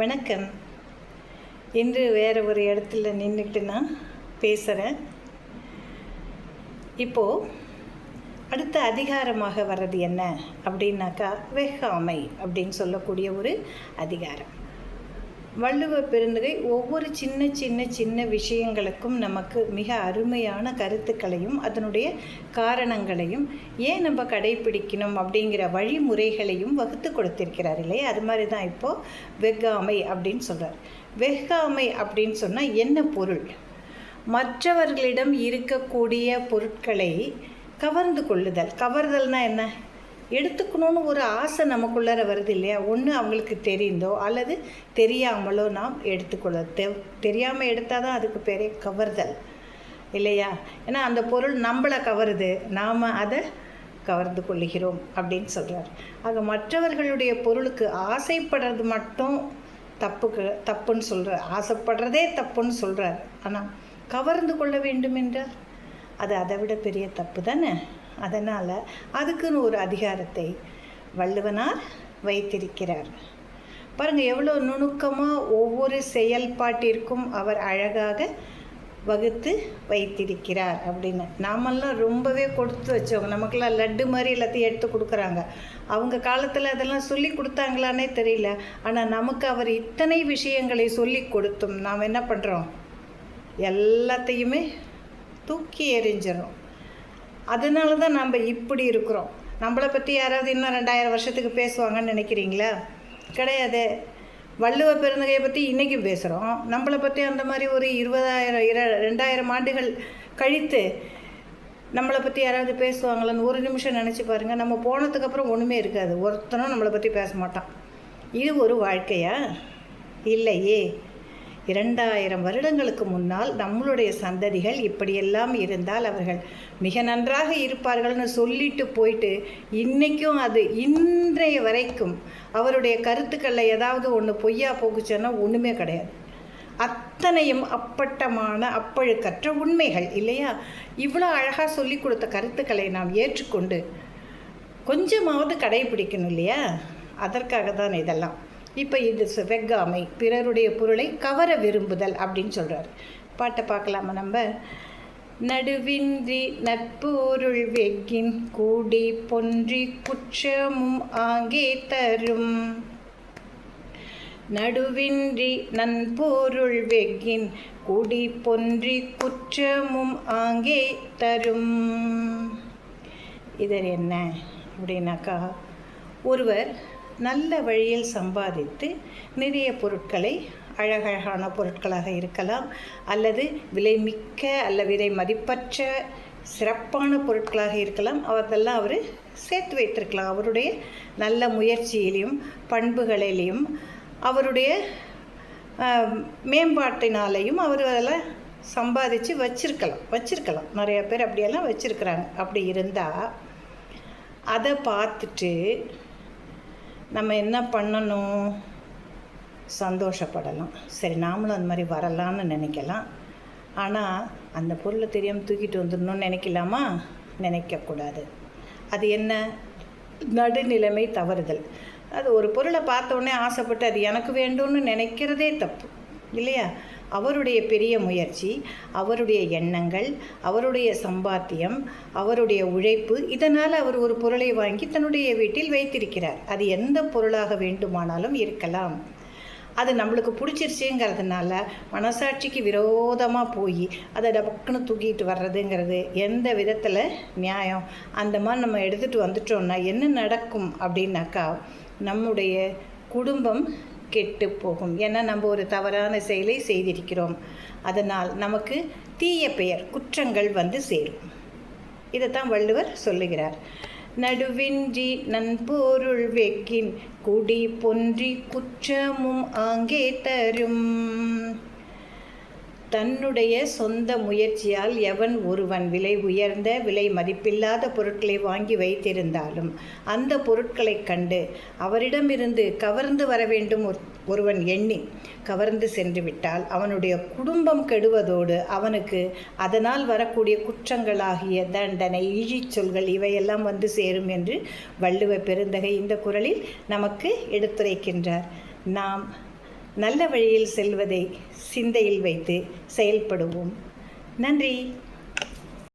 வணக்கம். இன்று வேறு ஒரு இடத்துல நின்றுட்டு நான் பேசுகிறேன். இப்போது அடுத்த அதிகாரமாக வர்றது என்ன அப்படின்னாக்கா, வெஃகாமை அப்படின்னு சொல்லக்கூடிய ஒரு அதிகாரம். வள்ளுவ பெருந்தகை ஒவ்வொரு சின்ன விஷயங்களுக்கும் நமக்கு மிக அருமையான கருத்துக்களையும் அதனுடைய காரணங்களையும் ஏன் நம்ம கடைபிடிக்கணும் அப்படிங்கிற வழிமுறைகளையும் வகுத்து கொடுத்திருக்கிறார் இல்லையா? அது மாதிரி தான் இப்போது வெஃகாமை அப்படின்னு சொல்கிறார். வெஃகாமை அப்படின்னு சொன்னால் என்ன பொருள்? மற்றவர்களிடம் இருக்கக்கூடிய பொருட்களை கவர்ந்து கொள்ளுதல். கவர்தல்னால் என்ன? எடுத்துக்கணும்னு ஒரு ஆசை நமக்குள்ளார வருது இல்லையா? ஒன்று அவங்களுக்கு தெரிந்தோ அல்லது தெரியாமலோ நாம் எடுத்துக்கொள்ள தெரியாமல் எடுத்தால் தான் அதுக்கு பேரே கவர்தல் இல்லையா? ஏன்னா அந்த பொருள் நம்மளை கவருது, நாம் அதை கவர்ந்து கொள்ளுகிறோம் அப்படின்னு சொல்கிறார். ஆக மற்றவர்களுடைய பொருளுக்கு ஆசைப்படுறது மட்டும் தப்புன்னு சொல்கிறார். ஆசைப்படுறதே தப்புன்னு சொல்கிறார். ஆனால் கவர்ந்து கொள்ள வேண்டும் என்றால் அது அதை விட பெரிய தப்பு தானே. அதனால் அதுக்குன்னு ஒரு அதிகாரத்தை வள்ளுவனார் வைத்திருக்கிறார். பாருங்கள், எவ்வளோ நுணுக்கமாக ஒவ்வொரு செயல்பாட்டிற்கும் அவர் அழகாக வகுத்து வைத்திருக்கிறார் அப்படின்னு. நாமெல்லாம் ரொம்பவே கொடுத்து வச்சவங்க. நமக்கெல்லாம் லட்டு மாதிரி எல்லாத்தையும் எடுத்து கொடுக்குறாங்க. அவங்க காலத்தில் அதெல்லாம் சொல்லி கொடுத்தாங்களானே தெரியல. ஆனால் நமக்கு அவர் இத்தனை விஷயங்களை சொல்லி கொடுத்தும் நாம் என்ன பண்ணுறோம்? எல்லாத்தையுமே தூக்கி எறிஞ்சிடறோம். அதனால தான் நம்ம இப்படி இருக்கிறோம். நம்மளை பற்றி யாராவது இன்னும் 2000 வருஷத்துக்கு பேசுவாங்கன்னு நினைக்கிறீங்களா? கிடையாது. வள்ளுவ பெருந்தகையை பற்றி இன்றைக்கி பேசுகிறோம். நம்மளை பற்றி அந்த மாதிரி ஒரு 2000 ஆண்டுகள் கழித்து நம்மளை பற்றி யாராவது பேசுவாங்களான்னு ஒரு நிமிஷம் நினச்சி பாருங்கள். நம்ம போனதுக்கப்புறம் ஒன்றுமே இருக்காது. ஒருத்தனும் நம்மளை பற்றி பேச மாட்டான். இது ஒரு வாழ்க்கையா? இல்லையே. 2000 வருடங்களுக்கு முன்னால் நம்மளுடைய சந்ததிகள் இப்படியெல்லாம் இருந்தால் அவர்கள் மிக நன்றாக இருப்பார்கள்னு சொல்லிட்டு போயிட்டு இன்றைக்கும் அது இன்றைய வரைக்கும் அவருடைய கருத்துக்களில் ஏதாவது ஒன்று பொய்யா போகுச்சுன்னா ஒன்றுமே கிடையாது. அத்தனையும் அப்பட்டமான அப்பழுக்கற்ற உண்மைகள் இல்லையா? இவ்வளோ அழகாக சொல்லி கொடுத்த கருத்துக்களை நாம் ஏற்றுக்கொண்டு கொஞ்சமாவது கடைபிடிக்கணும் இல்லையா? அதற்காக தான் இதெல்லாம். இப்போ இது வெஃகாமை, பிறருடைய பொருளை கவர விரும்புதல் அப்படின்னு சொல்கிறார். பாட்டை பார்க்கலாமா நம்ம? நடுவின்றி நட்பொருள் வெஃகின் கூடி பொன்றி குற்றமும் ஆங்கே தரும். நடுவின்றி நன்பொருள் வெஃகின் கூடி பொன்றி குற்றமும் ஆங்கே தரும். இது என்ன அப்படின்னாக்கா, ஒருவர் நல்ல வழியில் சம்பாதித்து நிறைய பொருட்களை, அழகழகான பொருட்களாக இருக்கலாம், அல்லது விலை மிக்க அல்ல விலை மதிப்பற்ற சிறப்பான பொருட்களாக இருக்கலாம், அவர்களெல்லாம் அவர் சேர்த்து வைத்திருக்கலாம். அவருடைய நல்ல முயற்சியிலையும் பண்புகளிலையும் அவருடைய மேம்பாட்டினாலையும் அவர் அதெல்லாம் சம்பாதிச்சு வச்சிருக்கலாம். நிறைய பேர் அப்படியெல்லாம் வச்சுருக்கிறாங்க. அப்படி இருந்தால் அதை பார்த்துட்டு நம்ம என்ன பண்ணணும்? சந்தோஷப்படலாம். சரி, நாமளும் அந்த மாதிரி வரலான்னு நினைக்கலாம். ஆனால் அந்த பொருளை தெரியாமல் தூக்கிட்டு வந்துடணும்னு நினைக்கலாமா? நினைக்கக்கூடாது. அது என்ன? நடுநிலைமை தவறுதல். அது ஒரு பொருளை பார்த்த உடனே ஆசைப்பட்டு அது எனக்கு வேண்டும்னு நினைக்கிறதே தப்பு இல்லையா? அவருடைய பெரிய முயற்சி, அவருடைய எண்ணங்கள், அவருடைய சம்பாத்தியம், அவருடைய உழைப்பு, இதனால் அவர் ஒரு பொருளை வாங்கி தன்னுடைய வீட்டில் வைத்திருக்கிறார். அது எந்த பொருளாக வேண்டுமானாலும் இருக்கலாம். அது நம்மளுக்கு பிடிச்சிருச்சுங்கிறதுனால மனசாட்சிக்கு விரோதமாக போய் அதை டபக்குன்னு தூக்கிட்டு வர்றதுங்கிறது எந்த விதத்தில் நியாயம்? அந்த மாதிரி நம்ம எடுத்துகிட்டு வந்துட்டோம்னா என்ன நடக்கும் அப்படின்னாக்கா, நம்முடைய குடும்பம் கெட்டு போகும். ஏன்னா நம்ம ஒரு தவறான செயலை செய்திருக்கிறோம். அதனால் நமக்கு தீய பெயர், குற்றங்கள் வந்து சேரும். இதைத்தான் வள்ளுவர் சொல்லுகிறார். நடுவின்றி நன்பொருள் வெஃகின் குடி பொன்றி குற்றமும் ஆங்கே தரும். தன்னுடைய சொந்த முயற்சியால் எவன் ஒருவன் விலை உயர்ந்த விலை மதிப்பில்லாத பொருட்களை வாங்கி வைத்திருந்தாலும் அந்த பொருட்களை கண்டு அவரிடமிருந்து கவர்ந்து வர வேண்டும் ஒருவன் எண்ணி கவர்ந்து சென்று விட்டால் அவனுடைய குடும்பம் கெடுவதோடு அவனுக்கு அதனால் வரக்கூடிய குற்றங்களாகிய தண்டனை, இழிச்சொல்கள் இவையெல்லாம் வந்து சேரும் என்று வள்ளுவ பெருந்தகை இந்த குறளில் நமக்கு எடுத்துரைக்கின்றார். நாம் நல்ல வழியில் செல்வதை சிந்தையில் வைத்து செயல்படுவோம். நன்றி.